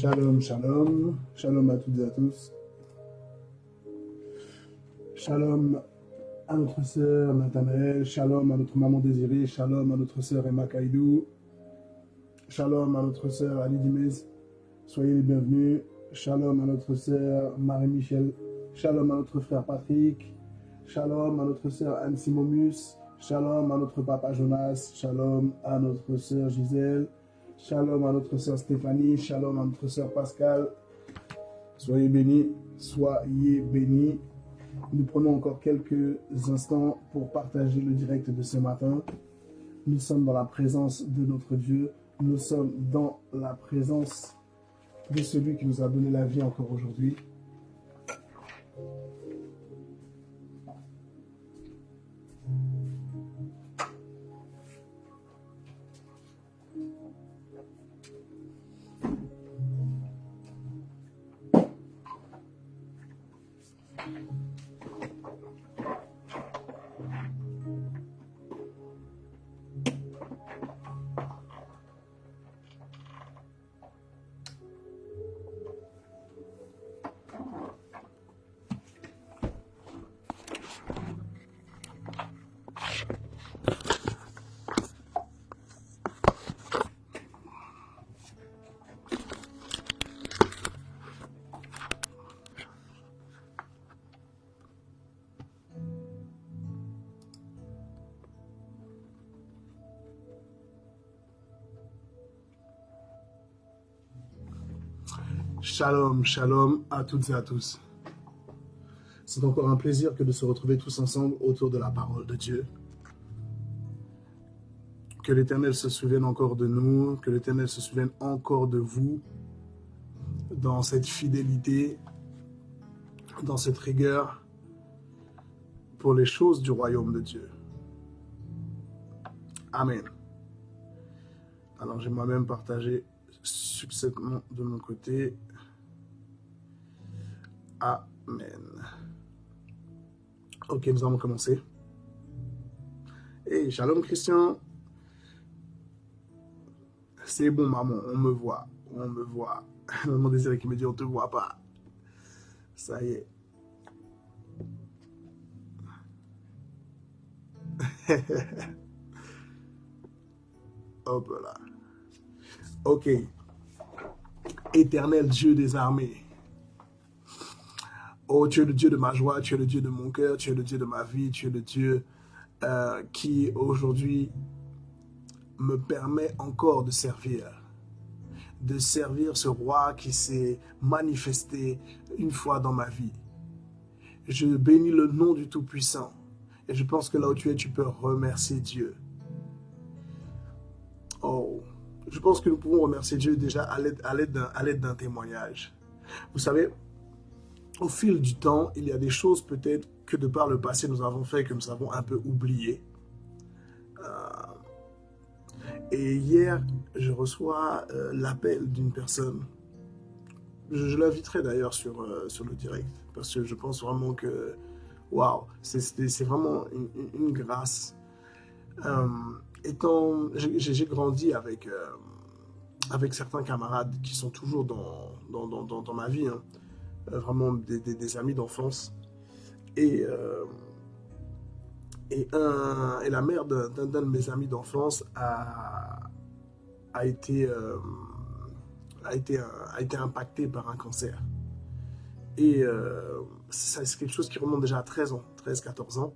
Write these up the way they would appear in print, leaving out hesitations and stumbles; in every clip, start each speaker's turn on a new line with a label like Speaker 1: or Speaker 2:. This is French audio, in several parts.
Speaker 1: Shalom, shalom, shalom à toutes et à tous. Shalom à notre sœur Nathanaël, shalom à notre maman Désirée, shalom à notre sœur Emma Kaidou, shalom à notre sœur Ali Dimez, soyez les bienvenus, shalom à notre sœur Marie-Michel, shalom à notre frère Patrick, shalom à notre sœur Anne Simomus, shalom à notre papa Jonas, shalom à notre sœur Gisèle, shalom à notre sœur Stéphanie, shalom à notre sœur Pascal. Soyez bénis, soyez bénis. Nous prenons encore quelques instants pour partager le direct de ce matin. Nous sommes dans la présence de notre Dieu. Nous sommes dans la présence de celui qui nous a donné la vie encore aujourd'hui. Shalom, shalom à toutes et à tous. C'est encore un plaisir que de se retrouver tous ensemble autour de la parole de Dieu. Que l'Éternel se souvienne encore de nous, que l'Éternel se souvienne encore de vous, dans cette fidélité, dans cette rigueur, pour les choses du royaume de Dieu. Amen. Alors j'ai moi-même partagé succinctement de mon côté. Amen. Ok, nous allons commencer. Hey, shalom Christian. C'est bon maman, on me voit. Maman Désirée qui me dit on te voit pas. Ça y est. Hop là. Ok. Éternel Dieu des armées. Oh, tu es le Dieu de ma joie, tu es le Dieu de mon cœur, tu es le Dieu de ma vie, tu es le Dieu qui aujourd'hui me permet encore de servir ce roi qui s'est manifesté une fois dans ma vie. Je bénis le nom du Tout-Puissant et je pense que là où tu es, tu peux remercier Dieu. Oh, je pense que nous pouvons remercier Dieu déjà à l'aide d'un témoignage. Vous savez, au fil du temps, il y a des choses peut-être que de par le passé nous avons fait que nous avons un peu oublié. Et hier, je reçois l'appel d'une personne. Je l'inviterai d'ailleurs sur le direct parce que je pense vraiment que waouh, c'est vraiment une grâce. J'ai grandi avec certains camarades qui sont toujours dans ma vie. Hein. Vraiment des amis d'enfance et la mère d'un de mes amis d'enfance a été impactée par un cancer et c'est quelque chose qui remonte déjà à 13-14 ans,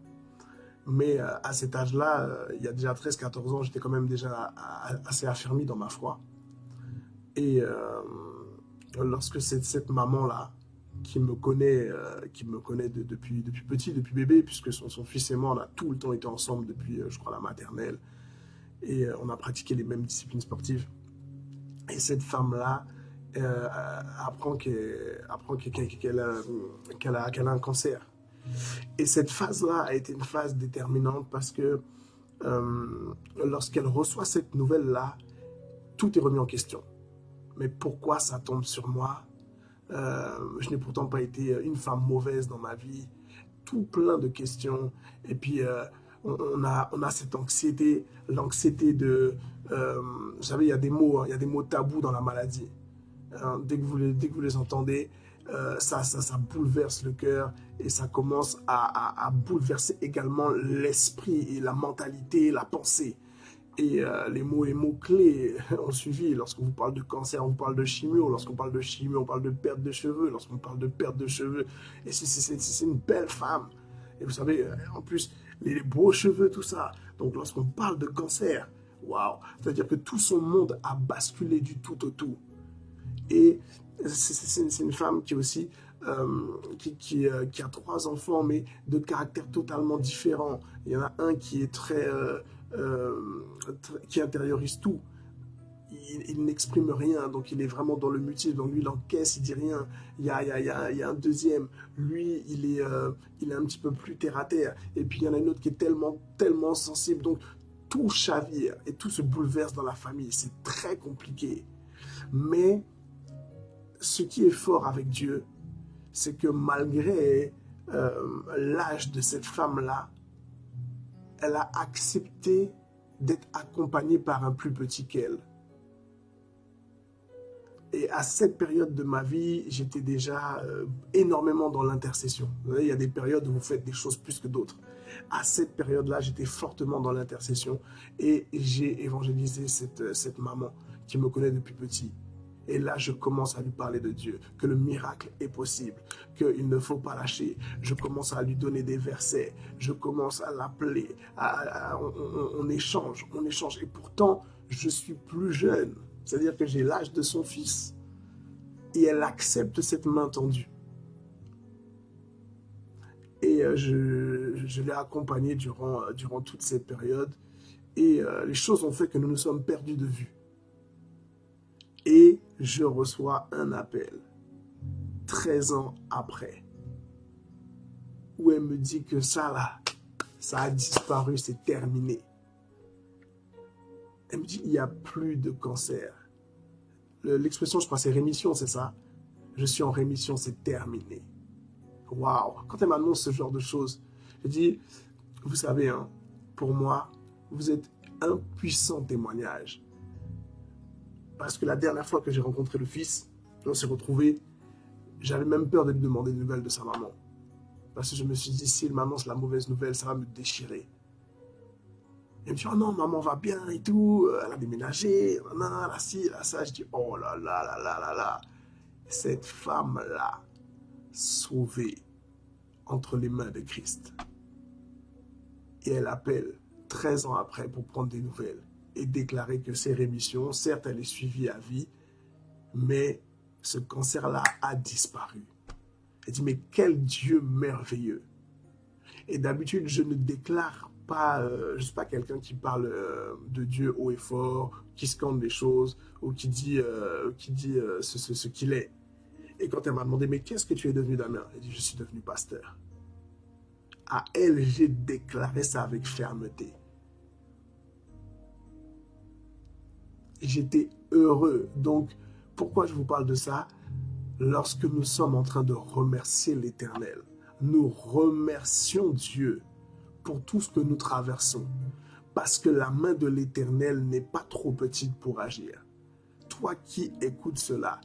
Speaker 1: mais à cet âge-là, il y a déjà 13-14 ans, j'étais quand même déjà assez affermi dans ma foi et lorsque cette maman-là qui me connaît depuis petit, depuis bébé, puisque son fils et moi, on a tout le temps été ensemble depuis, je crois, la maternelle. Et on a pratiqué les mêmes disciplines sportives. Et cette femme-là apprend qu'elle a un cancer. Et cette phase-là a été une phase déterminante parce que lorsqu'elle reçoit cette nouvelle-là, tout est remis en question. Mais pourquoi ça tombe sur moi ? Je n'ai pourtant pas été une femme mauvaise dans ma vie, tout plein de questions. Et puis, on a cette anxiété, l'anxiété de... vous savez, il y a des mots tabous dans la maladie. hein, dès que vous les entendez, ça bouleverse le cœur et ça commence à bouleverser également l'esprit et la mentalité, la pensée. Et les mots clés ont suivi. Lorsqu'on vous parle de cancer, on vous parle de chimio. Lorsqu'on parle de chimio, on parle de perte de cheveux. Lorsqu'on parle de perte de cheveux, et c'est une belle femme. Et vous savez, en plus, les beaux cheveux, tout ça. Donc lorsqu'on parle de cancer, waouh, c'est-à-dire que tout son monde a basculé du tout au tout. Et c'est une femme qui est aussi qui a 3 enfants, mais de caractères totalement différents. Il y en a un qui est qui intériorise tout. Il n'exprime rien, donc il est vraiment dans le mutisme. Donc lui, il encaisse, il dit rien. Il y a un deuxième, lui, il est un petit peu plus terre à terre. Et puis il y en a une autre qui est tellement sensible. Donc tout chavire et tout se bouleverse dans la famille. C'est très compliqué. Mais ce qui est fort avec Dieu, c'est que malgré l'âge de cette femme-là, elle a accepté d'être accompagnée par un plus petit qu'elle. Et à cette période de ma vie, j'étais déjà énormément dans l'intercession. Vous voyez, il y a des périodes où vous faites des choses plus que d'autres. À cette période-là, j'étais fortement dans l'intercession et j'ai évangélisé cette maman qui me connaît depuis petit. Et là, je commence à lui parler de Dieu, que le miracle est possible, qu'il ne faut pas lâcher. Je commence à lui donner des versets, je commence à l'appeler, on échange. Et pourtant, je suis plus jeune, c'est-à-dire que j'ai l'âge de son fils. Et elle accepte cette main tendue. Et je l'ai accompagnée durant toute cette période. Et les choses ont fait que nous nous sommes perdus de vue. Et je reçois un appel, 13 ans après, où elle me dit que ça là, ça a disparu, c'est terminé. Elle me dit, il n'y a plus de cancer. L'expression, je crois, c'est rémission, c'est ça? Je suis en rémission, c'est terminé. Waouh! Quand elle m'annonce ce genre de choses, je dis, vous savez, hein, pour moi, vous êtes un puissant témoignage. Parce que la dernière fois que j'ai rencontré le fils, on s'est retrouvés, j'avais même peur de lui demander des nouvelles de sa maman. Parce que je me suis dit, s'il m'annonce la mauvaise nouvelle, ça va me déchirer. Il me dit, oh non, maman va bien et tout, elle a déménagé, là, ci, là, ça. Je dis, oh là là là là là là. Cette femme-là, sauvée entre les mains de Christ. Et elle appelle 13 ans après pour prendre des nouvelles et déclarer que ces rémissions, certes, elle est suivie à vie, mais ce cancer-là a disparu. Elle dit, mais quel Dieu merveilleux. Et d'habitude, je ne déclare pas, je ne suis pas quelqu'un qui parle de Dieu haut et fort, qui scande des choses, ou qui dit ce qu'il est. Et quand elle m'a demandé, mais qu'est-ce que tu es devenu, Damien? Elle dit, je suis devenu pasteur. À elle, j'ai déclaré ça avec fermeté. J'étais heureux. Donc, pourquoi je vous parle de ça? Lorsque nous sommes en train de remercier l'Éternel, nous remercions Dieu pour tout ce que nous traversons. Parce que la main de l'Éternel n'est pas trop petite pour agir. Toi qui écoutes cela,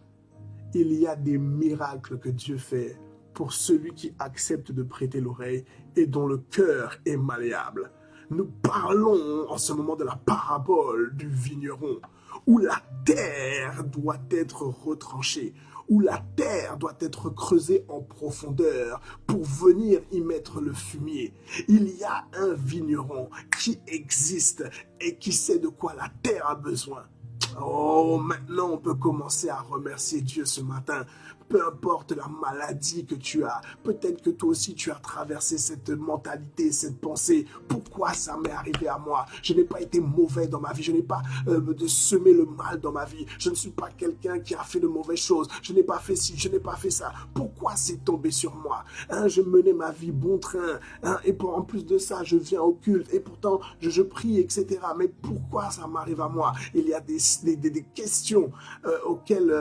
Speaker 1: il y a des miracles que Dieu fait pour celui qui accepte de prêter l'oreille et dont le cœur est malléable. Nous parlons en ce moment de la parabole du vigneron, où la terre doit être retranchée, où la terre doit être creusée en profondeur pour venir y mettre le fumier. Il y a un vigneron qui existe et qui sait de quoi la terre a besoin. Oh, maintenant on peut commencer à remercier Dieu ce matin. Peu importe la maladie que tu as, peut-être que toi aussi tu as traversé cette mentalité, cette pensée. Pourquoi ça m'est arrivé à moi? Je n'ai pas été mauvais dans ma vie, je n'ai pas semé le mal dans ma vie. Je ne suis pas quelqu'un qui a fait de mauvaises choses. Je n'ai pas fait ci, je n'ai pas fait ça. Pourquoi c'est tombé sur moi? Je menais ma vie bon train, et en plus de ça, je viens au culte et pourtant je prie, etc. Mais pourquoi ça m'arrive à moi? Il y a des questions auxquelles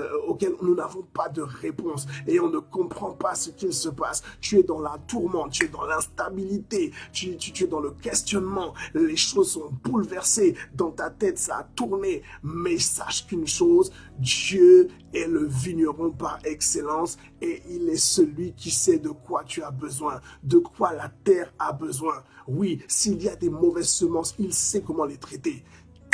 Speaker 1: nous n'avons pas de réponse. réponse et on ne comprend pas ce qu'il se passe. Tu es dans la tourmente, tu es dans l'instabilité, tu es dans le questionnement. Les choses sont bouleversées. Dans ta tête, ça a tourné. Mais sache qu'une chose, Dieu est le vigneron par excellence et il est celui qui sait de quoi tu as besoin, de quoi la terre a besoin. Oui, s'il y a des mauvaises semences, il sait comment les traiter.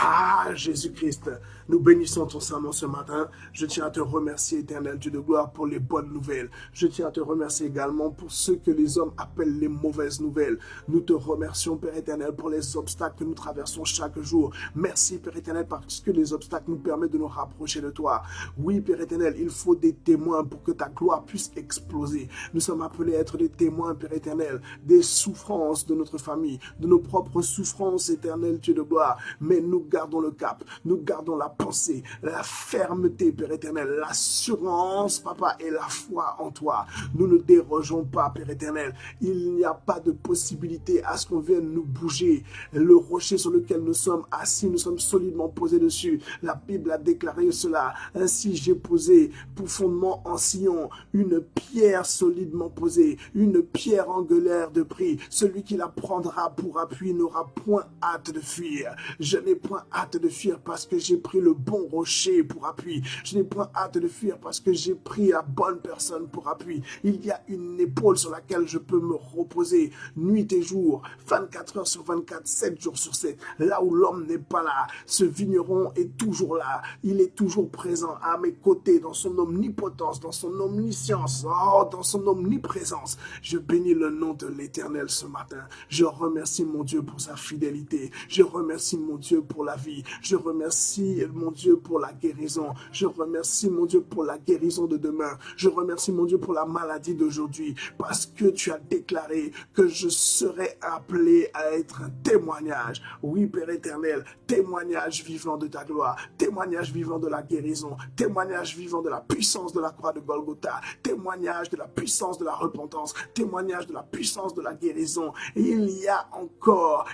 Speaker 1: Ah, Jésus-Christ, nous bénissons ton Saint-Nom ce matin. Je tiens à te remercier, éternel Dieu de gloire, pour les bonnes nouvelles. Je tiens à te remercier également pour ce que les hommes appellent les mauvaises nouvelles. Nous te remercions, Père éternel, pour les obstacles que nous traversons chaque jour. Merci, Père éternel, parce que les obstacles nous permettent de nous rapprocher de toi. Oui, Père éternel, il faut des témoins pour que ta gloire puisse exploser. Nous sommes appelés à être des témoins, Père éternel, des souffrances de notre famille, de nos propres souffrances, éternel Dieu de gloire. Mais nous gardons le cap, nous gardons la pensée, la fermeté, Père éternel, l'assurance, Papa, et la foi en toi. Nous ne dérogeons pas, Père éternel. Il n'y a pas de possibilité à ce qu'on vienne nous bouger. Le rocher sur lequel nous sommes assis, nous sommes solidement posés dessus. La Bible a déclaré cela. Ainsi, j'ai posé pour fondement en Sion une pierre solidement posée, une pierre angulaire de prix. Celui qui la prendra pour appui n'aura point hâte de fuir. Je n'ai point hâte de fuir parce que j'ai pris le bon rocher pour appui. Je n'ai point hâte de fuir parce que j'ai pris la bonne personne pour appui. Il y a une épaule sur laquelle je peux me reposer nuit et jour, 24 heures sur 24, 7 jours sur 7. Là où l'homme n'est pas là, ce vigneron est toujours là. Il est toujours présent à mes côtés dans son omnipotence, dans son omniscience, dans son omniprésence. Je bénis le nom de l'Éternel ce matin. Je remercie mon Dieu pour sa fidélité. Je remercie mon Dieu pour la vie. Je remercie mon Dieu pour la guérison. Je remercie mon Dieu pour la guérison de demain. Je remercie mon Dieu pour la maladie d'aujourd'hui parce que tu as déclaré que je serai appelé à être un témoignage. Oui, Père éternel, témoignage vivant de ta gloire, témoignage vivant de la guérison, témoignage vivant de la puissance de la croix de Golgotha, témoignage de la puissance de la repentance, témoignage de la puissance de la guérison. Et il y a encore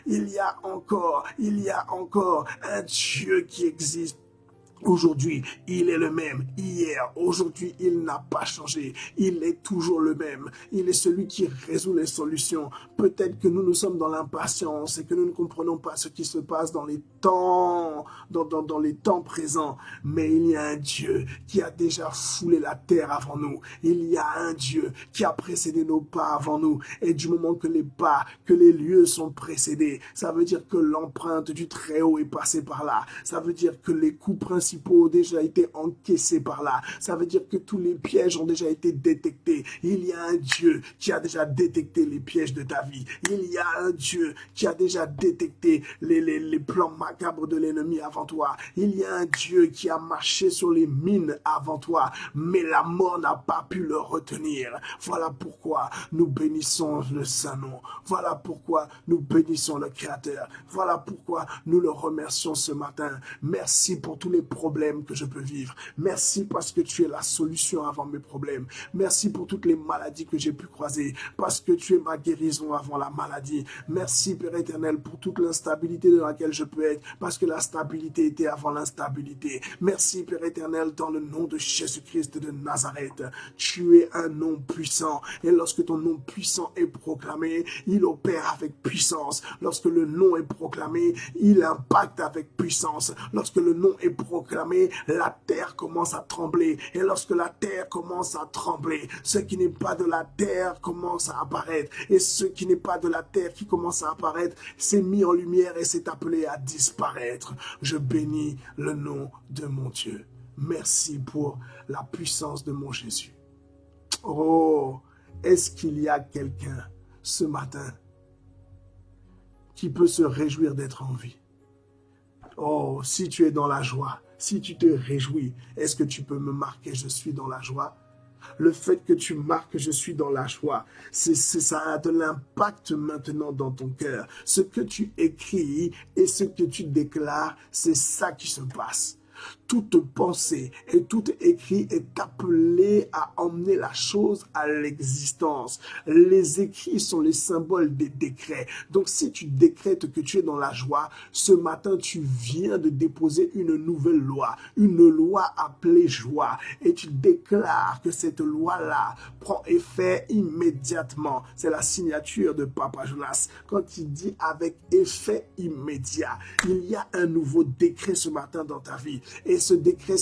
Speaker 1: un Dieu qui existe. Aujourd'hui, il est le même. Hier, aujourd'hui, il n'a pas changé. Il est toujours le même. Il est celui qui résout les solutions. Peut-être que nous sommes dans l'impatience et que nous ne comprenons pas ce qui se passe dans les temps, dans les temps présents. Mais il y a un Dieu qui a déjà foulé la terre avant nous. Il y a un Dieu qui a précédé nos pas avant nous. Et du moment que les pas, que les lieux sont précédés, ça veut dire que l'empreinte du Très-Haut est passée par là. Ça veut dire que les coups principaux ont déjà été encaissés par là. Ça veut dire que tous les pièges ont déjà été détectés. Il y a un Dieu qui a déjà détecté les pièges de ta vie. Il y a un Dieu qui a déjà détecté les plans macabres de l'ennemi avant toi. Il y a un Dieu qui a marché sur les mines avant toi, mais la mort n'a pas pu le retenir. Voilà pourquoi nous bénissons le Saint-Nom. Voilà pourquoi nous bénissons le Créateur. Voilà pourquoi nous le remercions ce matin. Merci pour tous les problèmes que je peux vivre. Merci parce que tu es la solution avant mes problèmes. Merci pour toutes les maladies que j'ai pu croiser, parce que tu es ma guérison avant la maladie. Merci, Père éternel, pour toute l'instabilité dans laquelle je peux être, parce que la stabilité était avant l'instabilité. Merci, Père éternel, dans le nom de Jésus-Christ de Nazareth. Tu es un nom puissant, et lorsque ton nom puissant est proclamé, il opère avec puissance. Lorsque le nom est proclamé, il impacte avec puissance. Lorsque le nom est proclamé, la terre commence à trembler. Et lorsque la terre commence à trembler, ce qui n'est pas de la terre commence à apparaître. Et ce qui n'est pas de la terre qui commence à apparaître, c'est mis en lumière et c'est appelé à disparaître. Je bénis le nom de mon Dieu. Merci pour la puissance de mon Jésus. Oh, est-ce qu'il y a quelqu'un ce matin qui peut se réjouir d'être en vie? Oh, si tu es dans la joie, si tu te réjouis, est-ce que tu peux me marquer « Je suis dans la joie » ? Le fait que tu marques « Je suis dans la joie », ça a de l'impact maintenant dans ton cœur. Ce que tu écris et ce que tu déclares, c'est ça qui se passe. Toute pensée et tout écrit est appelé à emmener la chose à l'existence. Les écrits sont les symboles des décrets. Donc si tu décrètes que tu es dans la joie, ce matin tu viens de déposer une nouvelle loi, une loi appelée joie. Et tu déclares que cette loi-là prend effet immédiatement. C'est la signature de Papa Jonas. Quand il dit avec effet immédiat, il y a un nouveau décret ce matin dans ta vie. Et ce décret,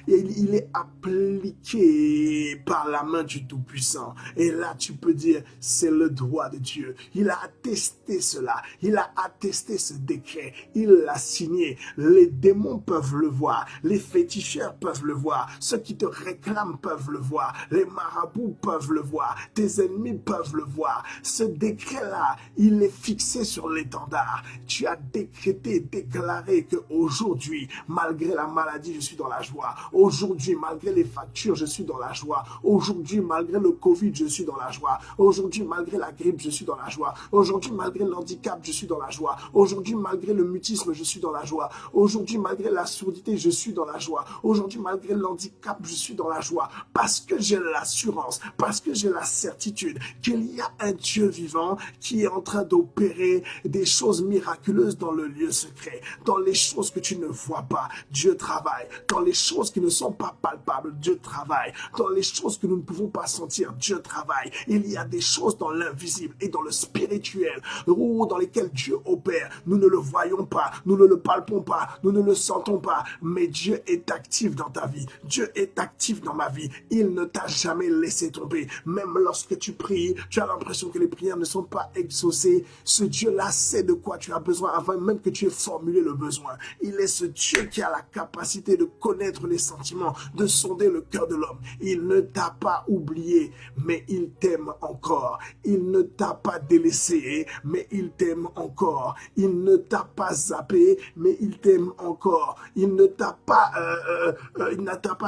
Speaker 1: il est appliqué par la main du Tout-Puissant. Et là, tu peux dire, c'est le droit de Dieu. Il a attesté cela. Il a attesté ce décret. Il l'a signé. Les démons peuvent le voir. Les féticheurs peuvent le voir. Ceux qui te réclament peuvent le voir. Les marabouts peuvent le voir. Tes ennemis peuvent le voir. Ce décret-là, il est fixé sur l'étendard. Tu as décrété, déclaré que aujourd'hui, malgré la maladie, je suis dans la joie. Aujourd'hui, malgré les factures, je suis dans la joie. Aujourd'hui, malgré le Covid, je suis dans la joie. Aujourd'hui, malgré la grippe, je suis dans la joie. Aujourd'hui, malgré l'handicap, je suis dans la joie. Aujourd'hui, malgré le mutisme, je suis dans la joie. Aujourd'hui, malgré la surdité, je suis dans la joie. Aujourd'hui, malgré l'handicap, je suis dans la joie. Parce que j'ai l'assurance, parce que j'ai la certitude qu'il y a un Dieu vivant qui est en train d'opérer des choses miraculeuses dans le lieu secret. Dans les choses que tu ne vois pas, Dieu travaille. Dans les choses qui ne sont pas palpables, Dieu travaille. Dans les choses que nous ne pouvons pas sentir, Dieu travaille. Il y a des choses dans l'invisible et dans le spirituel, ou dans lesquelles Dieu opère. Nous ne le voyons pas, nous ne le palpons pas, nous ne le sentons pas, mais Dieu est actif dans ta vie. Dieu est actif dans ma vie. Il ne t'a jamais laissé tomber. Même lorsque tu pries, tu as l'impression que les prières ne sont pas exaucées. Ce Dieu-là sait de quoi tu as besoin avant même que tu aies formulé le besoin. Il est ce Dieu qui a la capacité de connaître les sentiments, de sonder le cœur de l'homme. Il ne t'a pas oublié, mais il t'aime encore. Il ne t'a pas délaissé, mais il t'aime encore. Il ne t'a pas zappé, mais il t'aime encore. Il ne t'a pas,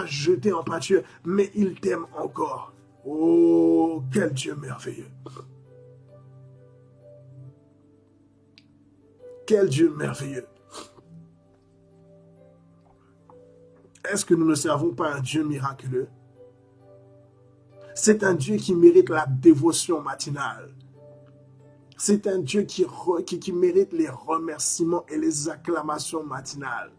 Speaker 1: jeté en pâture, mais il t'aime encore. Oh, quel Dieu merveilleux. Quel Dieu merveilleux. Est-ce que nous ne servons pas un Dieu miraculeux? C'est un Dieu qui mérite la dévotion matinale. C'est un Dieu qui mérite les remerciements et les acclamations matinales.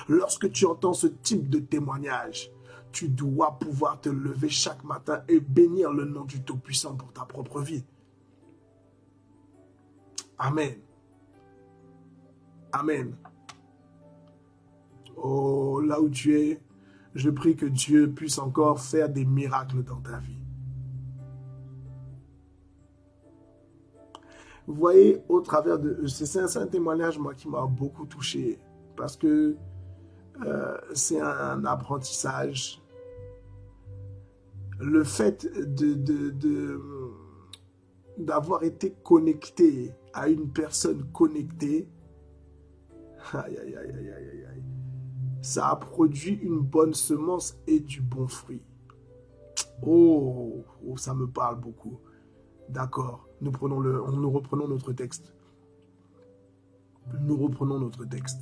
Speaker 1: Lorsque tu entends ce type de témoignage, tu dois pouvoir te lever chaque matin et bénir le nom du Tout-Puissant pour ta propre vie. Amen. Amen. Oh, là où tu es, je prie que Dieu puisse encore faire des miracles dans ta vie. Vous voyez, au travers de... C'est un témoignage, moi, qui m'a beaucoup touché. Parce que c'est un apprentissage. Le fait d'avoir été connecté à une personne connectée, aïe, aïe, aïe, aïe, aïe, aïe, ça a produit une bonne semence et du bon fruit. Oh, ça me parle beaucoup. D'accord, nous reprenons notre texte. Nous reprenons notre texte.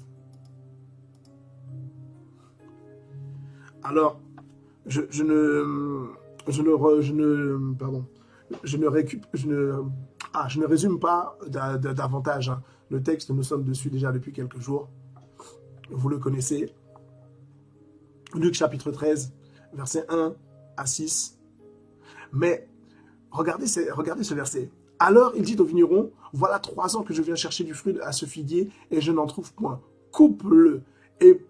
Speaker 1: Alors, je ne résume pas davantage hein, le texte. Nous sommes dessus déjà depuis quelques jours. Vous le connaissez. Luc chapitre 13, versets 1 à 6. Mais regardez ce verset. Alors il dit au vigneron, voilà 3 ans que je viens chercher du fruit à ce figuier et je n'en trouve point. Coupe-le. Et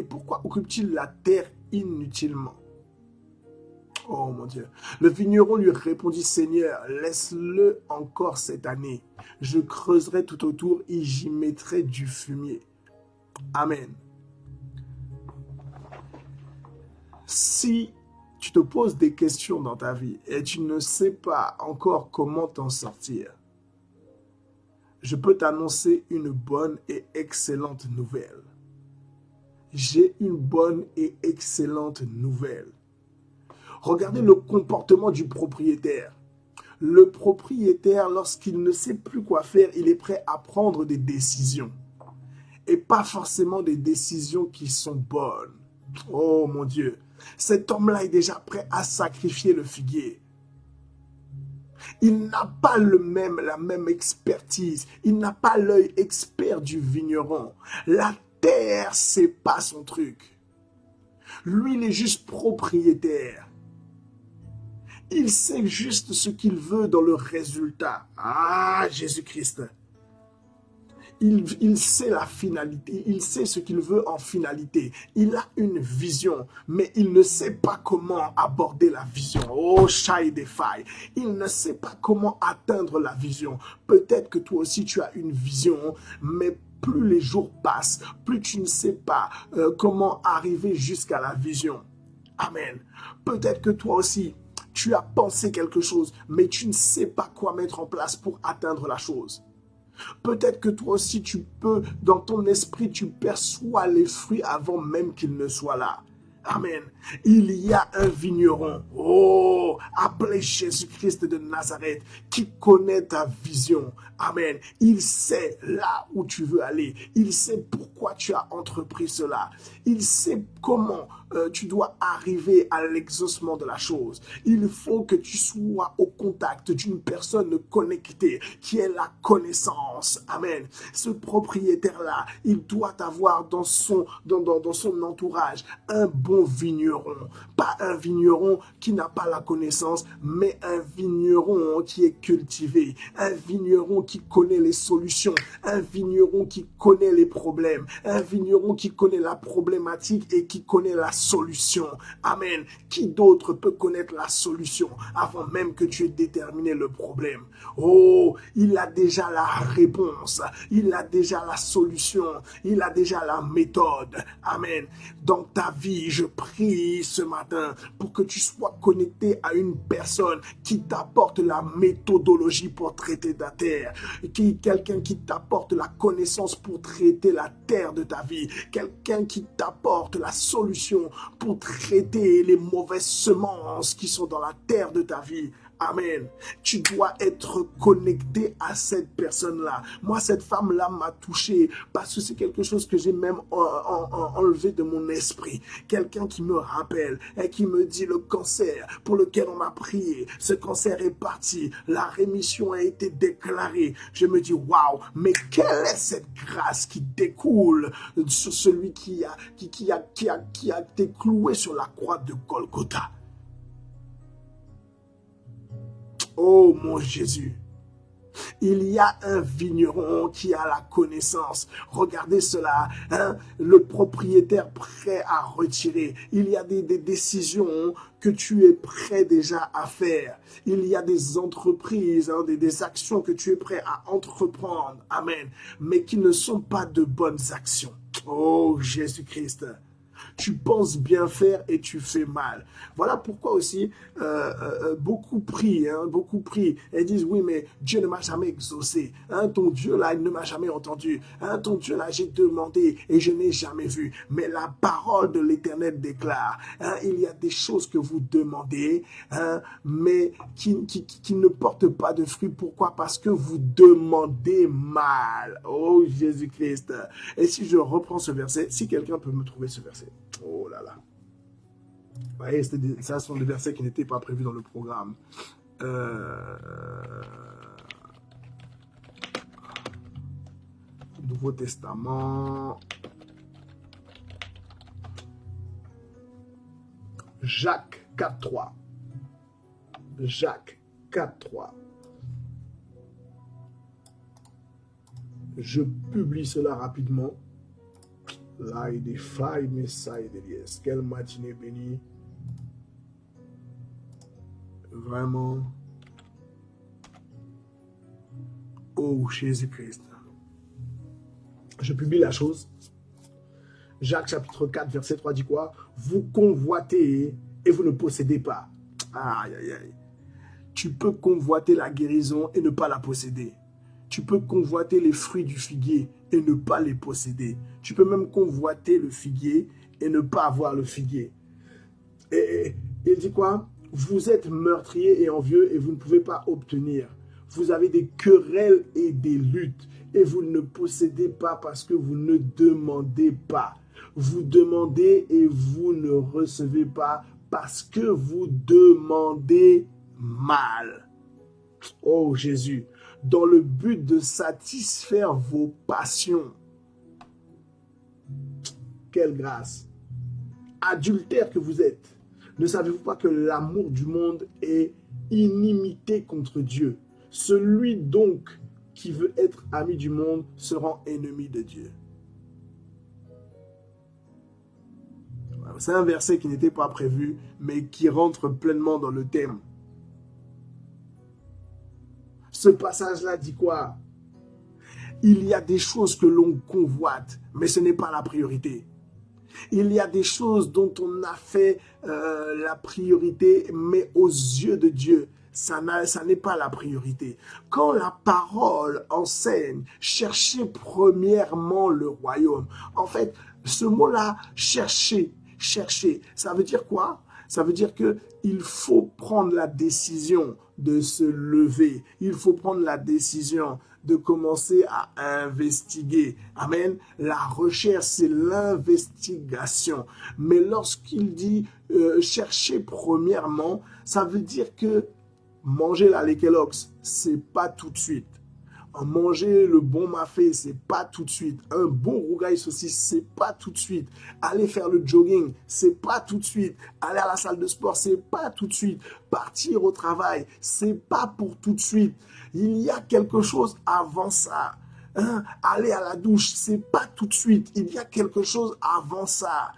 Speaker 1: pourquoi occupe-t-il la terre inutilement? Oh mon Dieu. Le vigneron lui répondit, Seigneur, laisse-le encore cette année. Je creuserai tout autour et j'y mettrai du fumier. Amen. Si tu te poses des questions dans ta vie et tu ne sais pas encore comment t'en sortir, je peux t'annoncer une bonne et excellente nouvelle. J'ai une bonne et excellente nouvelle. Regardez le comportement du propriétaire. Le propriétaire, lorsqu'il ne sait plus quoi faire, il est prêt à prendre des décisions. et pas forcément des décisions qui sont bonnes. Oh mon Dieu, cet homme-là est déjà prêt à sacrifier le figuier. Il n'a pas la même expertise. Il n'a pas l'œil expert du vigneron. La terre, c'est pas son truc. Lui, il est juste propriétaire. Il sait juste ce qu'il veut dans le résultat. Ah, Jésus-Christ. Il sait la finalité, il sait ce qu'il veut en finalité. Il a une vision, mais il ne sait pas comment aborder la vision. Oh, Shai des failles. Il ne sait pas comment atteindre la vision. Peut-être que toi aussi tu as une vision, mais plus les jours passent, plus tu ne sais pas comment arriver jusqu'à la vision. Amen. Peut-être que toi aussi, tu as pensé quelque chose, mais tu ne sais pas quoi mettre en place pour atteindre la chose. Peut-être que toi aussi, tu peux, dans ton esprit, tu perçois les fruits avant même qu'ils ne soient là. Amen. Il y a un vigneron, oh, appelé Jésus-Christ de Nazareth, qui connaît ta vision. Amen. Il sait là où tu veux aller. Il sait pourquoi tu as entrepris cela. Il sait comment tu dois arriver à l'exaucement de la chose. Il faut que tu sois au contact d'une personne connectée qui ait la connaissance. Amen. Ce propriétaire-là, il doit avoir dans son entourage un bon vigneron. Pas un vigneron qui n'a pas la connaissance, mais un vigneron qui est cultivé. Un vigneron qui connaît les solutions. Un vigneron qui connaît les problèmes. Un vigneron qui connaît la problématique et qui connaît la solution. Amen. Qui d'autre peut connaître la solution avant même que tu aies déterminé le problème? Oh, il a déjà la réponse. Il a déjà la solution. Il a déjà la méthode. Amen. Dans ta vie, je prie ce matin pour que tu sois connecté à une personne qui t'apporte la méthodologie pour traiter ta terre. Quelqu'un qui t'apporte la connaissance pour traiter la terre de ta vie. Quelqu'un qui t'apporte la solution pour traiter les mauvaises semences qui sont dans la terre de ta vie. Amen. Tu dois être connecté à cette personne-là. Moi, cette femme-là m'a touché parce que c'est quelque chose que j'ai même enlevé de mon esprit. Quelqu'un qui me rappelle et qui me dit le cancer pour lequel on m'a prié, ce cancer est parti, la rémission a été déclarée. Je me dis, waouh, mais quelle est cette grâce qui découle sur celui qui a été cloué sur la croix de Golgotha? Oh mon Jésus, il y a un vigneron qui a la connaissance. Regardez cela, hein? Le propriétaire prêt à retirer. Il y a des décisions que tu es prêt déjà à faire. Il y a des entreprises, hein, des actions que tu es prêt à entreprendre. Amen. Mais qui ne sont pas de bonnes actions. Oh Jésus-Christ. Tu penses bien faire et tu fais mal. Voilà pourquoi aussi beaucoup prient et disent oui mais Dieu ne m'a jamais exaucé. Hein, ton Dieu là il ne m'a jamais entendu. Hein, ton Dieu là j'ai demandé et je n'ai jamais vu. Mais la parole de l'Éternel déclare, hein, il y a des choses que vous demandez, hein, mais qui ne portent pas de fruits. Pourquoi? Parce que vous demandez mal. Oh Jésus-Christ. Et si je reprends ce verset, si quelqu'un peut me trouver ce verset. Oh là là. Vous voyez, ça sont des versets qui n'étaient pas prévus dans le programme. Nouveau Testament. Jacques 4.3. Jacques 4.3. Je publie cela rapidement. Là, il y a des failles, mais ça, il y a des liesses. Quelle matinée bénie. Vraiment. Oh, Jésus-Christ. Je publie la chose. Jacques chapitre 4, verset 3 dit quoi? Vous convoitez et vous ne possédez pas. Aïe, aïe, aïe. Tu peux convoiter la guérison et ne pas la posséder. Tu peux convoiter les fruits du figuier et ne pas les posséder. Tu peux même convoiter le figuier et ne pas avoir le figuier. Et il dit quoi? Vous êtes meurtrier et envieux et vous ne pouvez pas obtenir. Vous avez des querelles et des luttes Et vous ne possédez pas parce que vous ne demandez pas. Vous demandez et vous ne recevez pas parce que vous demandez mal. Oh Jésus, dans le but de satisfaire vos passions. Quelle grâce. Adultère que vous êtes. Ne savez-vous pas que l'amour du monde est inimité contre Dieu? Celui donc qui veut être ami du monde se rend ennemi de Dieu. C'est un verset qui n'était pas prévu, mais qui rentre pleinement dans le thème. Ce passage-là dit quoi? Il y a des choses que l'on convoite, mais ce n'est pas la priorité. Il y a des choses dont on a fait la priorité, mais aux yeux de Dieu, ça n'est pas la priorité. Quand la parole enseigne, cherchez premièrement le royaume. En fait, ce mot-là, chercher, ça veut dire quoi? Ça veut dire qu'il faut prendre la décision de se lever. Il faut prendre la décision de commencer à investiguer. Amen. La recherche, c'est l'investigation. Mais lorsqu'il dit chercher premièrement, ça veut dire que manger la lait Kellogg's, c'est pas tout de suite. Manger le bon mafé, c'est pas tout de suite. Un bon rougail saucisse, c'est pas tout de suite. Aller faire le jogging, c'est pas tout de suite. Aller à la salle de sport, c'est pas tout de suite. Partir au travail, c'est pas pour tout de suite. Il y a quelque chose avant ça. Aller à la douche, c'est pas tout de suite. Il y a quelque chose avant ça.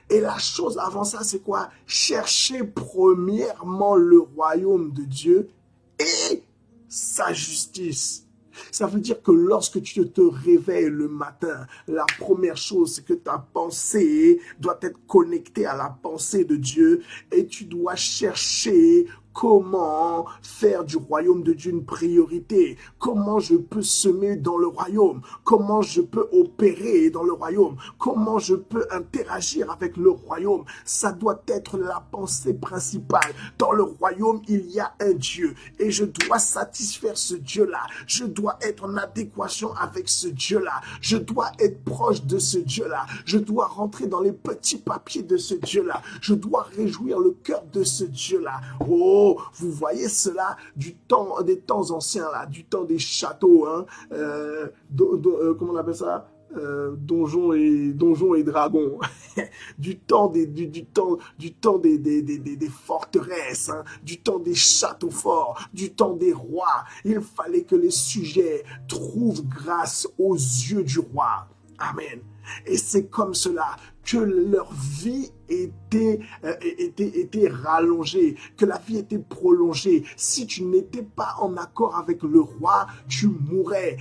Speaker 1: Et la chose avant ça, c'est quoi? Chercher premièrement le royaume de Dieu et sa justice. Ça veut dire que lorsque tu te réveilles le matin, la première chose, c'est que ta pensée doit être connectée à la pensée de Dieu et tu dois chercher comment faire du royaume de Dieu une priorité. Comment je peux semer dans le royaume? Comment je peux opérer dans le royaume? Comment je peux interagir avec le royaume? Ça doit être la pensée principale. Dans le royaume, il y a un Dieu et je dois satisfaire ce Dieu-là. Je dois être en adéquation avec ce Dieu-là. Je dois être proche de ce Dieu-là. Je dois rentrer dans les petits papiers de ce Dieu-là. Je dois réjouir le cœur de ce Dieu-là. Oh, vous voyez cela des temps anciens, là, du temps des châteaux, hein, comment on appelle ça? Donjons et dragons, du temps des forteresses, hein, du temps des châteaux forts, du temps des rois. Il fallait que les sujets trouvent grâce aux yeux du roi. Amen. Et c'est comme cela que leur vie était rallongée, que la vie était prolongée. Si tu n'étais pas en accord avec le roi, tu mourrais.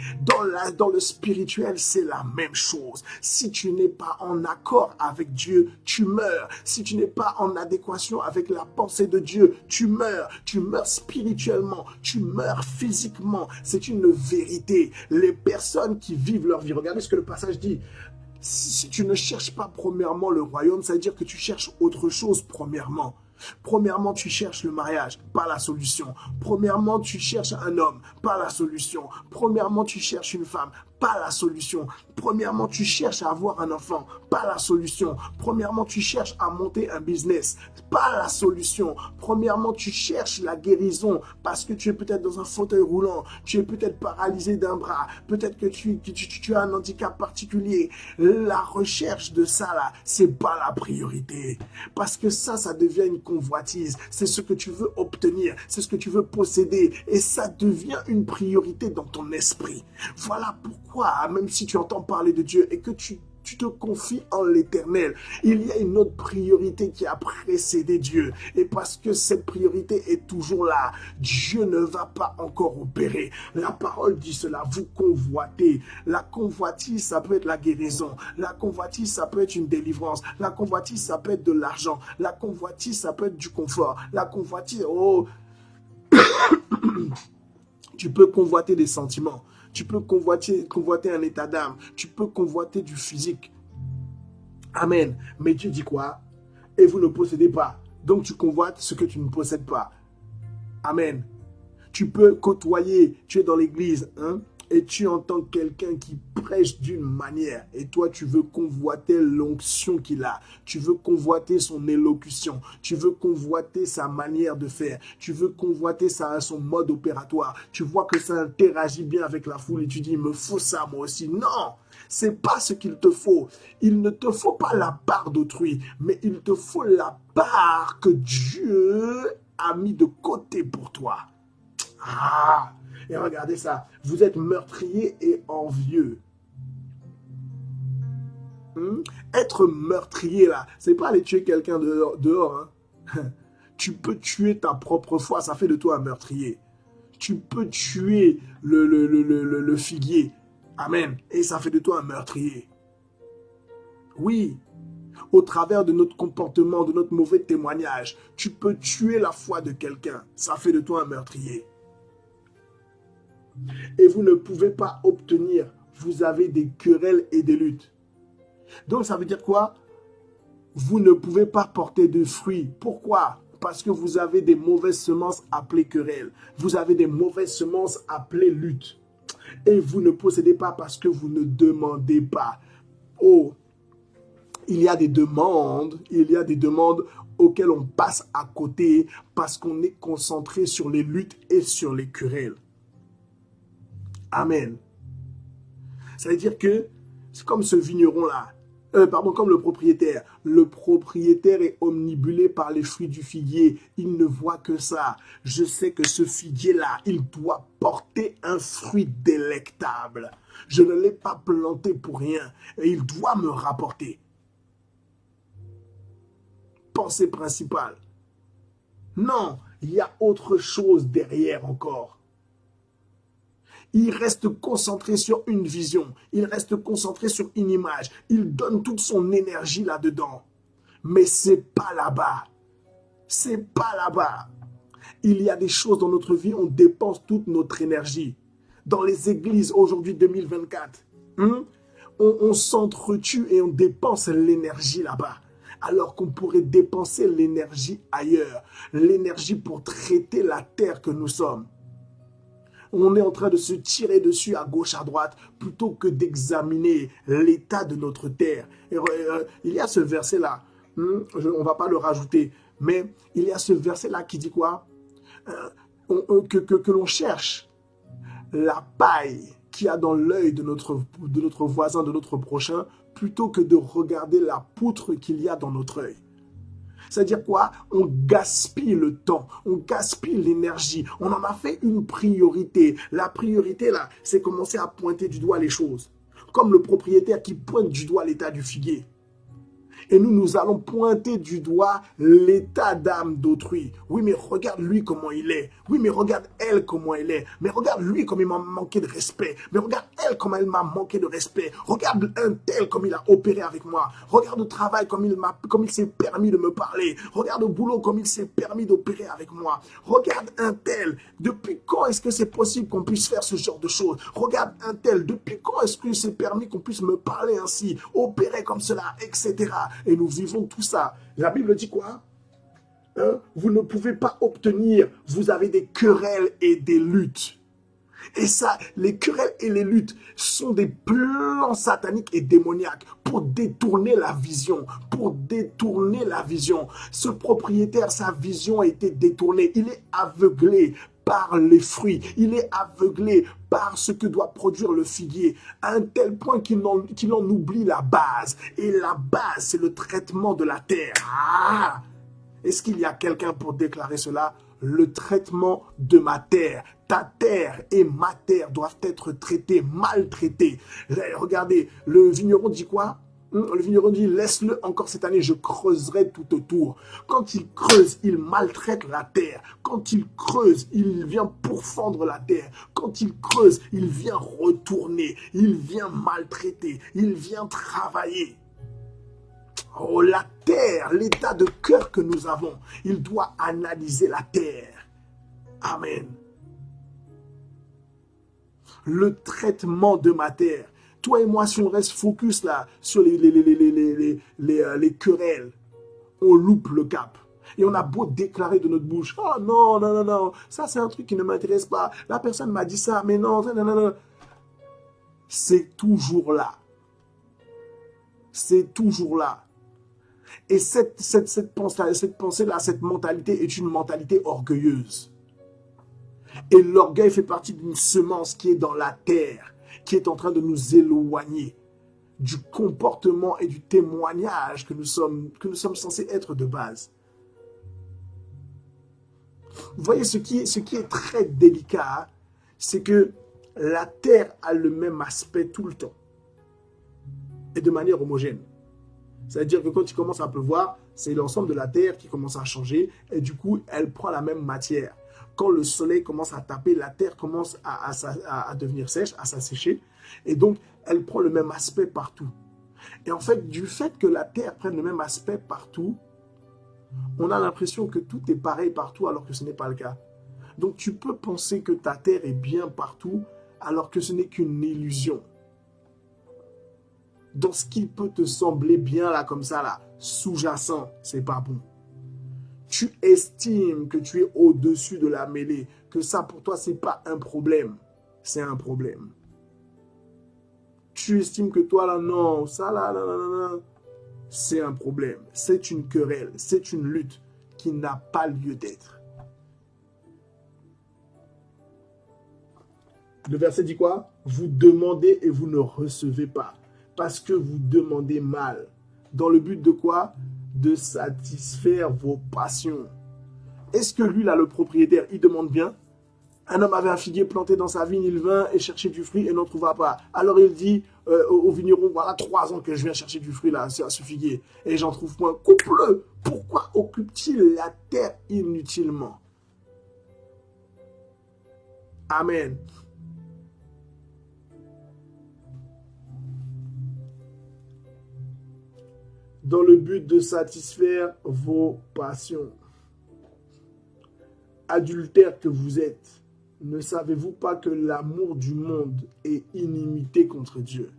Speaker 1: Dans le spirituel, c'est la même chose. Si tu n'es pas en accord avec Dieu, tu meurs. Si tu n'es pas en adéquation avec la pensée de Dieu, tu meurs. Tu meurs spirituellement, tu meurs physiquement. C'est une vérité. Les personnes qui vivent leur vie, regardez ce que le passage dit. Si tu ne cherches pas premièrement le royaume, ça veut dire que tu cherches autre chose premièrement. Premièrement, tu cherches le mariage, pas la solution. Premièrement, tu cherches un homme, pas la solution. Premièrement, tu cherches une femme, pas la solution. Premièrement, tu cherches à avoir un enfant, pas la solution. Premièrement, tu cherches à monter un business, pas la solution. Premièrement, tu cherches la guérison parce que tu es peut-être dans un fauteuil roulant, tu es peut-être paralysé d'un bras, peut-être que tu as un handicap particulier. La recherche de ça, là, c'est pas la priorité. Parce que ça devient une convoitise. C'est ce que tu veux obtenir, c'est ce que tu veux posséder et ça devient une priorité dans ton esprit. Voilà pourquoi, même si tu entends parler de Dieu et que tu te confies en l'Éternel, il y a une autre priorité qui a précédé Dieu. Et parce que cette priorité est toujours là, Dieu ne va pas encore opérer. La parole dit cela, vous convoitez. La convoitise, ça peut être la guérison. La convoitise, ça peut être une délivrance. La convoitise, ça peut être de l'argent. La convoitise, ça peut être du confort. La convoitise, oh, tu peux convoiter des sentiments. Tu peux convoiter un état d'âme. Tu peux convoiter du physique. Amen. Mais Dieu dit quoi? Et vous ne possédez pas. Donc tu convoites ce que tu ne possèdes pas. Amen. Tu peux côtoyer. Tu es dans l'église. Hein? Et tu entends quelqu'un qui prêche d'une manière et toi tu veux convoiter l'onction qu'il a, tu veux convoiter son élocution, tu veux convoiter sa manière de faire, tu veux convoiter son mode opératoire, tu vois que ça interagit bien avec la foule et tu dis il me faut ça moi aussi. Non, c'est pas ce qu'il te faut. Il ne te faut pas la part d'autrui, mais il te faut la part que Dieu a mis de côté pour toi. Ah! Et regardez ça, vous êtes meurtrier et envieux. Être meurtrier là, c'est pas aller tuer quelqu'un dehors. Hein. Tu peux tuer ta propre foi, ça fait de toi un meurtrier. Tu peux tuer le figuier, amen, et ça fait de toi un meurtrier. Oui, au travers de notre comportement, de notre mauvais témoignage, tu peux tuer la foi de quelqu'un, ça fait de toi un meurtrier. Et vous ne pouvez pas obtenir. Vous avez des querelles et des luttes. Donc ça veut dire quoi? Vous ne pouvez pas porter de fruits. Pourquoi? Parce que vous avez des mauvaises semences appelées querelles. Vous avez des mauvaises semences appelées luttes. Et vous ne possédez pas parce que vous ne demandez pas. Oh, il y a des demandes auxquelles on passe à côté parce qu'on est concentré sur les luttes et sur les querelles. Amen. Ça veut dire que c'est comme ce vigneron-là, comme le propriétaire. Le propriétaire est omnibulé par les fruits du figuier. Il ne voit que ça. Je sais que ce figuier-là, il doit porter un fruit délectable. Je ne l'ai pas planté pour rien. Et il doit me rapporter. Pensée principale. Non, il y a autre chose derrière encore. Il reste concentré sur une vision. Il reste concentré sur une image. Il donne toute son énergie là-dedans. Mais c'est pas là-bas. C'est pas là-bas. Il y a des choses dans notre vie, on dépense toute notre énergie. Dans les églises, aujourd'hui 2024, on s'entretue et on dépense l'énergie là-bas. Alors qu'on pourrait dépenser l'énergie ailleurs. L'énergie pour traiter la terre que nous sommes. On est en train de se tirer dessus à gauche, à droite, plutôt que d'examiner l'état de notre terre. Et, il y a ce verset-là, on ne va pas le rajouter, mais il y a ce verset-là qui dit quoi? Que l'on cherche la paille qu'il y a dans l'œil de notre voisin, de notre prochain, plutôt que de regarder la poutre qu'il y a dans notre œil. C'est-à-dire quoi? On gaspille le temps, on gaspille l'énergie, on en a fait une priorité. La priorité, là, c'est commencer à pointer du doigt les choses. Comme le propriétaire qui pointe du doigt l'état du figuier. Et nous allons pointer du doigt l'état d'âme d'autrui. Oui, mais regarde lui comment il est. Oui, mais regarde elle comment elle est. Mais regarde lui comme il m'a manqué de respect. Mais regarde elle comme elle m'a manqué de respect. Regarde un tel comme il a opéré avec moi. Regarde au travail comme il s'est permis de me parler. Regarde au boulot comme il s'est permis d'opérer avec moi. Regarde un tel. Depuis quand est-ce que c'est possible qu'on puisse faire ce genre de choses? Regarde un tel. Depuis quand est-ce que c'est permis qu'on puisse me parler ainsi, opérer comme cela, etc. Et nous vivons tout ça. La Bible dit quoi? Vous ne pouvez pas obtenir. Vous avez des querelles et des luttes. Et ça, les querelles et les luttes sont des plans sataniques et démoniaques pour détourner la vision. Pour détourner la vision. Ce propriétaire, sa vision a été détournée. Il est aveuglé par les fruits. Il est aveuglé par ce que doit produire le figuier, à un tel point qu'il en oublie la base. Et la base, c'est le traitement de la terre. Ah! Est-ce qu'il y a quelqu'un pour déclarer cela? Le traitement de ma terre. Ta terre et ma terre doivent être traitées, maltraitées. Regardez, le vigneron dit quoi? Le vigneron dit, laisse-le encore cette année, je creuserai tout autour. Quand il creuse, il maltraite la terre. Quand il creuse, il vient pourfendre la terre. Quand il creuse, il vient retourner. Il vient maltraiter. Il vient travailler. Oh, la terre, l'état de cœur que nous avons, il doit analyser la terre. Amen. Le traitement de ma terre. Toi et moi, si on reste focus là sur les querelles, on loupe le cap. Et on a beau déclarer de notre bouche, oh non, non, non, non, ça c'est un truc qui ne m'intéresse pas. La personne m'a dit ça, mais non, non, non, non. c'est toujours là. C'est toujours là. Et cette pensée-là, cette mentalité est une mentalité orgueilleuse. Et l'orgueil fait partie d'une semence qui est dans la terre, qui est en train de nous éloigner du comportement et du témoignage que nous sommes censés être de base. Vous voyez, ce qui est très délicat, c'est que la terre a le même aspect tout le temps et de manière homogène. C'est-à-dire que quand il commence à pleuvoir, c'est l'ensemble de la terre qui commence à changer et du coup, elle prend la même matière. Quand le soleil commence à taper, la terre commence à devenir sèche, à s'assécher et donc, elle prend le même aspect partout. Et en fait, du fait que la terre prenne le même aspect partout, on a l'impression que tout est pareil partout alors que ce n'est pas le cas. Donc, tu peux penser que ta terre est bien partout alors que ce n'est qu'une illusion. Dans ce qui peut te sembler bien là, comme ça, là, sous-jacent, c'est pas bon. Tu estimes que tu es au-dessus de la mêlée, que ça pour toi, c'est pas un problème. C'est un problème. Tu estimes que toi là, non, ça là, c'est un problème. C'est une querelle, c'est une lutte qui n'a pas lieu d'être. Le verset dit quoi? Vous demandez et vous ne recevez pas. Parce que vous demandez mal. Dans le but de quoi? De satisfaire vos passions. Est-ce que lui, là, le propriétaire, il demande bien? Un homme avait un figuier planté dans sa vigne, il vint et cherchait du fruit et n'en trouva pas. Alors il dit au vigneron, voilà 3 ans que je viens chercher du fruit là, à ce figuier, et j'en trouve point. Coupe-le! Pourquoi occupe-t-il la terre inutilement? Amen. Dans le but de satisfaire vos passions. Adultère que vous êtes, ne savez-vous pas que l'amour du monde est inimité contre Dieu?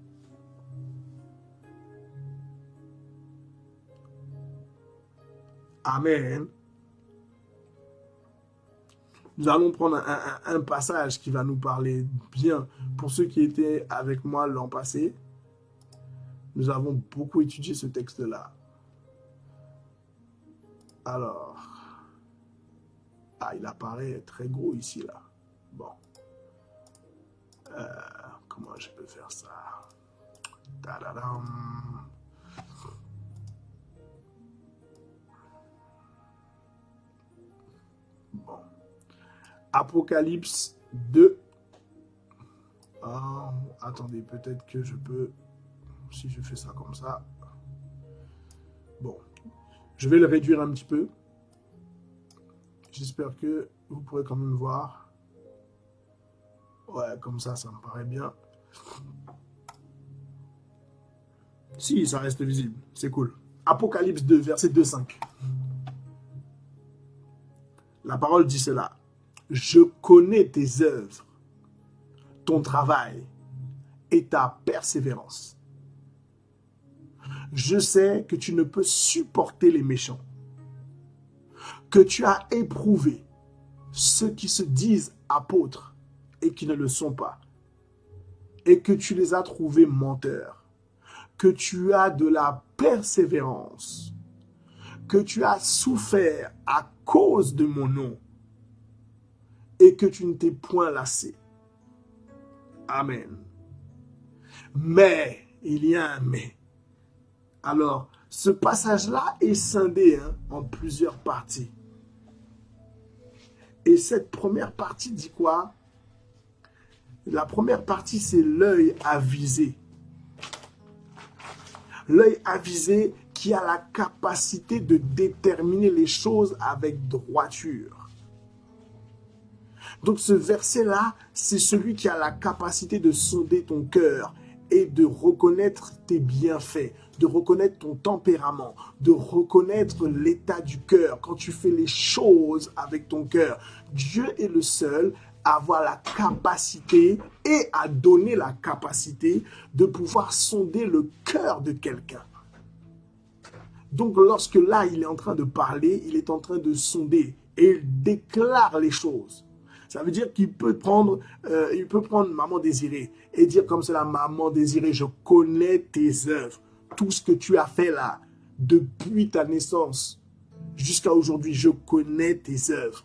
Speaker 1: Amen. Nous allons prendre un passage qui va nous parler bien. Pour ceux qui étaient avec moi l'an passé, nous avons beaucoup étudié ce texte-là. Alors, il apparaît très gros ici, là. Bon. Comment je peux faire ça? Tadadam. Bon. Apocalypse 2. Attendez, peut-être que je peux... Si je fais ça comme ça. Bon. Je vais le réduire un petit peu. J'espère que vous pourrez quand même voir. Ouais, comme ça me paraît bien. Si, ça reste visible. C'est cool. Apocalypse 2, verset 2-5. La parole dit cela. Je connais tes œuvres, ton travail et ta persévérance. Je sais que tu ne peux supporter les méchants, que tu as éprouvé ceux qui se disent apôtres et qui ne le sont pas, et que tu les as trouvés menteurs, que tu as de la persévérance, que tu as souffert à cause de mon nom, et que tu ne t'es point lassé. Amen. Mais, il y a un mais. Alors, ce passage-là est scindé en plusieurs parties. Et cette première partie dit quoi? La première partie, c'est l'œil avisé. L'œil avisé qui a la capacité de déterminer les choses avec droiture. Donc ce verset-là, c'est celui qui a la capacité de sonder ton cœur et de reconnaître tes bienfaits, de reconnaître ton tempérament, de reconnaître l'état du cœur quand tu fais les choses avec ton cœur. Dieu est le seul à avoir la capacité et à donner la capacité de pouvoir sonder le cœur de quelqu'un. Donc lorsque là, il est en train de parler, il est en train de sonder et il déclare les choses. Ça veut dire qu'il peut prendre, maman désirée et dire comme cela, maman désirée, je connais tes œuvres. Tout ce que tu as fait là, depuis ta naissance jusqu'à aujourd'hui, je connais tes œuvres.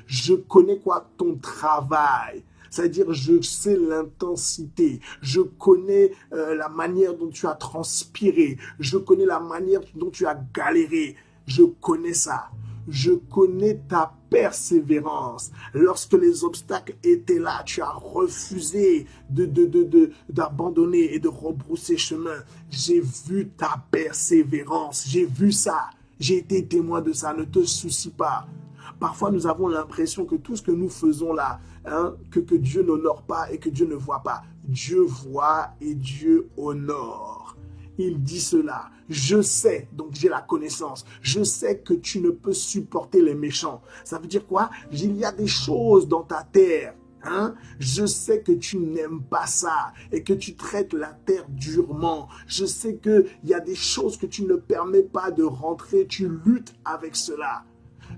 Speaker 1: Je connais quoi? Ton travail. C'est-à-dire, je sais l'intensité. Je connais la manière dont tu as transpiré. Je connais la manière dont tu as galéré. Je connais ça. Je connais ta persévérance. Lorsque les obstacles étaient là, tu as refusé d'abandonner et de rebrousser chemin. J'ai vu ta persévérance. J'ai vu ça. J'ai été témoin de ça. Ne te soucie pas. Parfois, nous avons l'impression que tout ce que nous faisons là, que Dieu n'honore pas et que Dieu ne voit pas. Dieu voit et Dieu honore. Il dit cela. Je sais, donc j'ai la connaissance. Je sais que tu ne peux supporter les méchants. Ça veut dire quoi? Il y a des choses dans ta terre. Je sais que tu n'aimes pas ça et que tu traites la terre durement. Je sais qu'il y a des choses que tu ne permets pas de rentrer. Tu luttes avec cela.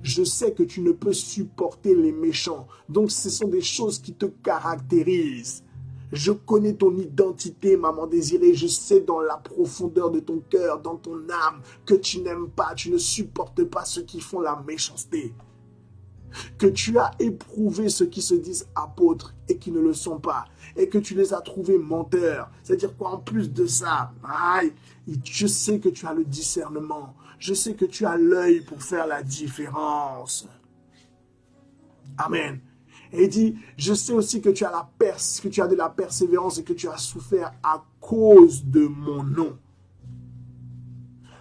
Speaker 1: Je sais que tu ne peux supporter les méchants. Donc, ce sont des choses qui te caractérisent. Je connais ton identité, maman désirée. Je sais dans la profondeur de ton cœur, dans ton âme, que tu n'aimes pas, tu ne supportes pas ceux qui font la méchanceté. Que tu as éprouvé ceux qui se disent apôtres et qui ne le sont pas. Et que tu les as trouvés menteurs. C'est-à-dire quoi, en plus de ça, je sais que tu as le discernement. Je sais que tu as l'œil pour faire la différence. Amen. Et il dit, je sais aussi que tu as de la persévérance et que tu as souffert à cause de mon nom.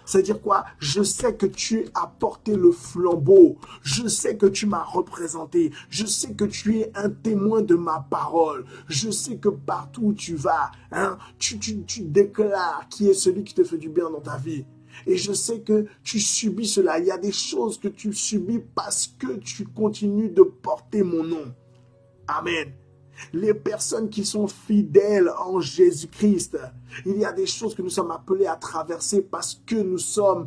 Speaker 1: C'est-à-dire quoi? Je sais que tu as porté le flambeau. Je sais que tu m'as représenté. Je sais que tu es un témoin de ma parole. Je sais que partout où tu vas, tu déclares qui est celui qui te fait du bien dans ta vie. Et je sais que tu subis cela. Il y a des choses que tu subis parce que tu continues de porter mon nom. Amen. Les personnes qui sont fidèles en Jésus-Christ, il y a des choses que nous sommes appelés à traverser parce que nous sommes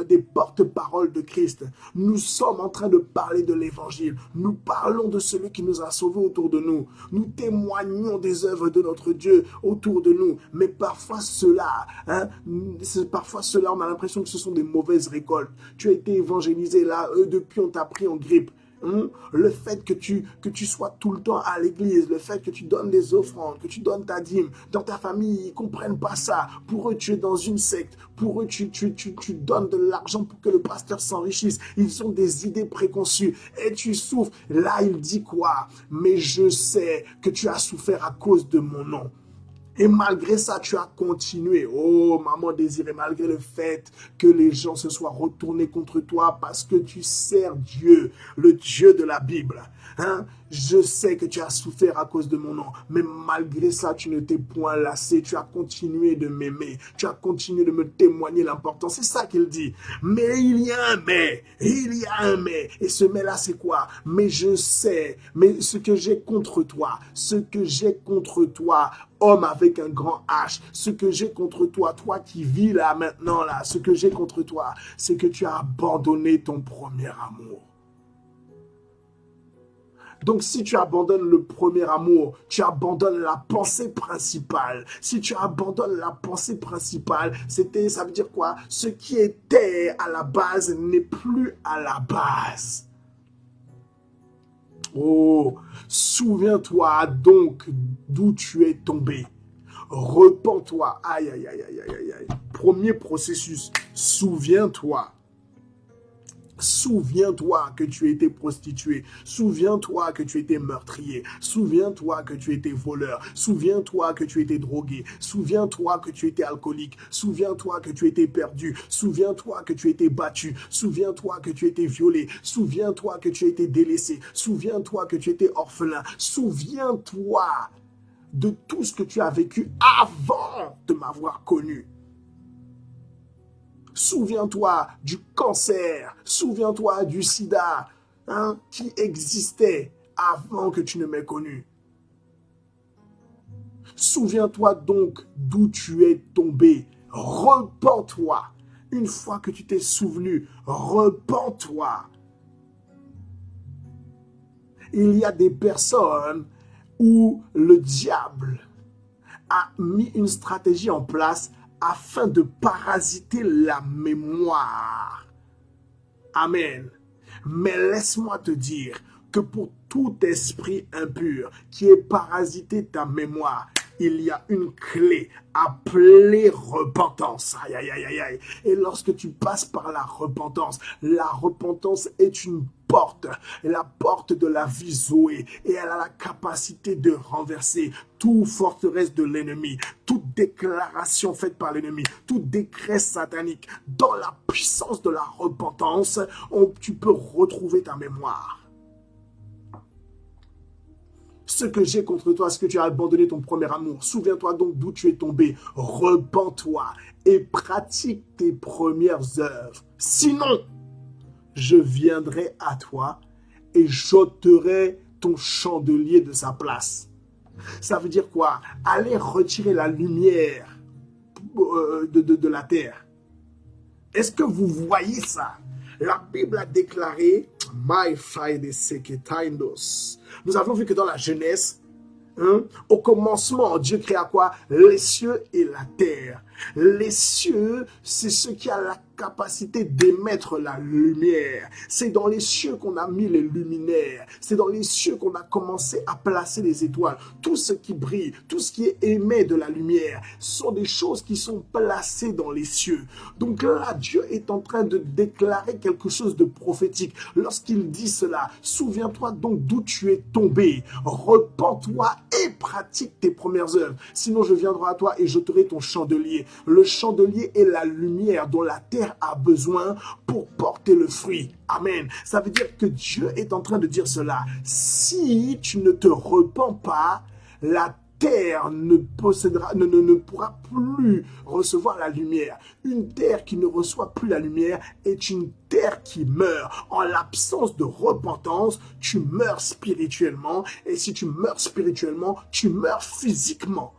Speaker 1: des porte-paroles de Christ. Nous sommes en train de parler de l'Évangile. Nous parlons de celui qui nous a sauvés autour de nous. Nous témoignons des œuvres de notre Dieu autour de nous. Mais parfois cela, on a l'impression que ce sont des mauvaises récoltes. Tu as été évangélisé là, depuis on t'a pris en grippe. Le fait que tu sois tout le temps à l'église, le fait que tu donnes des offrandes, que tu donnes ta dîme, dans ta famille, ils ne comprennent pas ça. Pour eux, tu es dans une secte. Pour eux, tu donnes de l'argent pour que le pasteur s'enrichisse. Ils ont des idées préconçues et tu souffres. Là, il dit quoi? Mais je sais que tu as souffert à cause de mon nom. Et malgré ça, tu as continué. Oh, maman désirée, malgré le fait que les gens se soient retournés contre toi parce que tu sers Dieu, le Dieu de la Bible. Je sais que tu as souffert à cause de mon nom, mais malgré ça, tu ne t'es point lassé. Tu as continué de m'aimer. Tu as continué de me témoigner l'importance. C'est ça qu'il dit. Mais il y a un mais. Il y a un mais. Et ce mais-là, c'est quoi? Mais je sais. Mais ce que j'ai contre toi, homme avec un grand H, ce que j'ai contre toi, toi qui vis là maintenant, là, ce que j'ai contre toi, c'est que tu as abandonné ton premier amour. Donc, si tu abandonnes le premier amour, tu abandonnes la pensée principale. Si tu abandonnes la pensée principale, ça veut dire quoi? Ce qui était à la base n'est plus à la base. Oh, souviens-toi donc d'où tu es tombé. Repens-toi. Aïe, aïe, aïe, aïe, aïe, aïe. Premier processus, souviens-toi. Souviens-toi que tu étais prostituée. Souviens-toi que tu étais meurtrier. Souviens-toi que tu étais voleur. Souviens-toi que tu étais drogué. Souviens-toi que tu étais alcoolique. Souviens-toi que tu étais perdu. Souviens-toi que tu étais battu. Souviens-toi que tu étais violé. Souviens-toi que tu étais délaissé. Souviens-toi que tu étais orphelin. Souviens-toi de tout ce que tu as vécu avant de m'avoir connu. Souviens-toi du cancer, souviens-toi du sida qui existait avant que tu ne m'aies connu. Souviens-toi donc d'où tu es tombé. Repens-toi. Une fois que tu t'es souvenu, repens-toi. Il y a des personnes où le diable a mis une stratégie en place afin de parasiter la mémoire. Amen. Mais laisse-moi te dire que pour tout esprit impur qui est parasité ta mémoire, il y a une clé appelée repentance. Aïe, aïe, aïe, aïe, aïe. Et lorsque tu passes par la repentance est une porte, la porte de la vie Zoé, et elle a la capacité de renverser toute forteresse de l'ennemi, toute déclaration faite par l'ennemi, tout décret satanique. Dans la puissance de la repentance, tu peux retrouver ta mémoire. Ce que j'ai contre toi, c'est que tu as abandonné ton premier amour. Souviens-toi donc d'où tu es tombé. Repens-toi et pratique tes premières œuvres. Sinon, je viendrai à toi et j'ôterai ton chandelier de sa place. Ça veut dire quoi? Aller retirer la lumière de la terre. Est-ce que vous voyez ça? La Bible a déclaré, nous avons vu que dans la Genèse, au commencement, Dieu créa quoi? Les cieux et la terre. Les cieux, c'est ce qui a la capacité d'émettre la lumière. C'est dans les cieux qu'on a mis les luminaires. C'est dans les cieux qu'on a commencé à placer les étoiles. Tout ce qui brille, tout ce qui émet de la lumière, sont des choses qui sont placées dans les cieux. Donc là, Dieu est en train de déclarer quelque chose de prophétique. Lorsqu'il dit cela, souviens-toi donc d'où tu es tombé. Repens-toi et pratique tes premières œuvres. Sinon, je viendrai à toi et j'ôterai ton chandelier. Le chandelier est la lumière dont la terre a besoin pour porter le fruit. Amen. Ça veut dire que Dieu est en train de dire cela. Si tu ne te repens pas, la terre ne pourra plus recevoir la lumière. Une terre qui ne reçoit plus la lumière est une terre qui meurt. En l'absence de repentance, tu meurs spirituellement. Et si tu meurs spirituellement, tu meurs physiquement.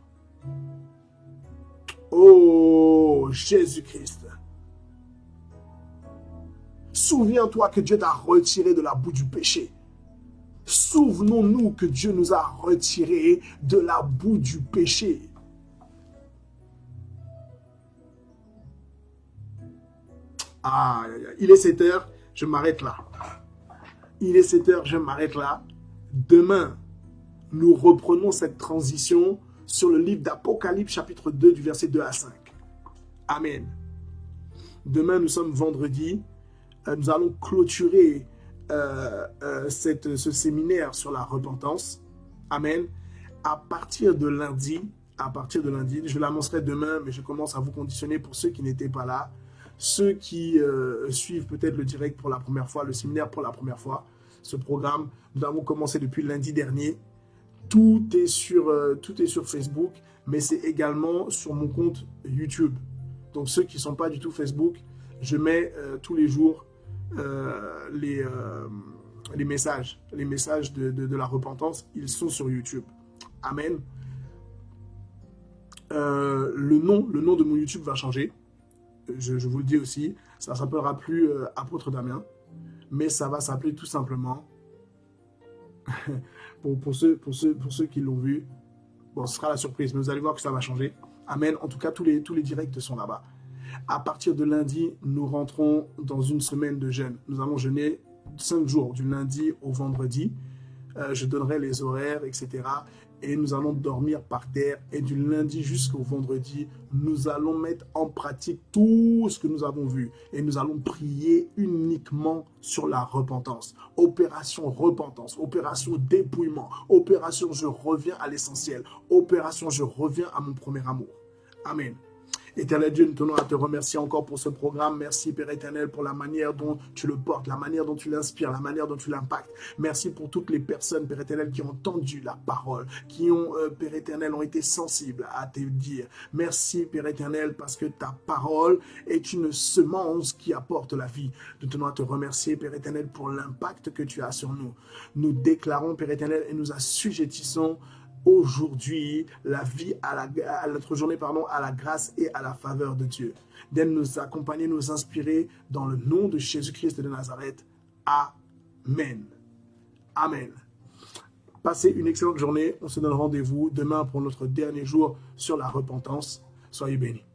Speaker 1: Oh, Jésus-Christ. Souviens-toi que Dieu t'a retiré de la boue du péché. Souvenons-nous que Dieu nous a retirés de la boue du péché. Ah, il est 7 heures, je m'arrête là. Il est 7 heures, je m'arrête là. Demain, nous reprenons cette transition sur le livre d'Apocalypse, chapitre 2, du verset 2 à 5. Amen. Demain, nous sommes vendredi. Nous allons clôturer ce séminaire sur la repentance. Amen. À partir de lundi, je l'annoncerai demain, mais je commence à vous conditionner pour ceux qui n'étaient pas là. Ceux qui suivent peut-être le direct pour la première fois, le séminaire pour la première fois, ce programme, nous avons commencé depuis lundi dernier. Tout est sur Facebook, mais c'est également sur mon compte YouTube. Donc ceux qui ne sont pas du tout Facebook, je mets tous les jours les messages de la repentance. Ils sont sur YouTube. Amen. Le nom de mon YouTube va changer. Je vous le dis aussi. Ça ne s'appellera plus Apôtre Damien, mais ça va s'appeler tout simplement... pour ceux qui l'ont vu, bon, ce sera la surprise, mais vous allez voir que ça va changer. Amen. En tout cas, tous les directs sont là-bas. À partir de lundi, nous rentrons dans une semaine de jeûne. Nous allons jeûner 5 jours, du lundi au vendredi. Je donnerai les horaires, etc. Et nous allons dormir par terre. Et du lundi jusqu'au vendredi, nous allons mettre en pratique tout ce que nous avons vu. Et nous allons prier uniquement sur la repentance. Opération repentance, opération dépouillement, opération je reviens à l'essentiel, opération je reviens à mon premier amour. Amen. Éternel Dieu, nous tenons à te remercier encore pour ce programme. Merci Père éternel pour la manière dont tu le portes, la manière dont tu l'inspires, la manière dont tu l'impactes. Merci pour toutes les personnes, Père éternel, qui ont entendu la parole, qui ont, Père éternel, ont été sensibles à te dire. Merci Père éternel parce que ta parole est une semence qui apporte la vie. Nous tenons à te remercier Père éternel pour l'impact que tu as sur nous. Nous déclarons Père éternel et nous assujettissons aujourd'hui la vie à notre journée à la grâce et à la faveur de Dieu. D'aide nous accompagner, nous inspirer dans le nom de Jésus-Christ de Nazareth. Amen. Amen. Passez une excellente journée. On se donne rendez-vous demain pour notre dernier jour sur la repentance. Soyez bénis.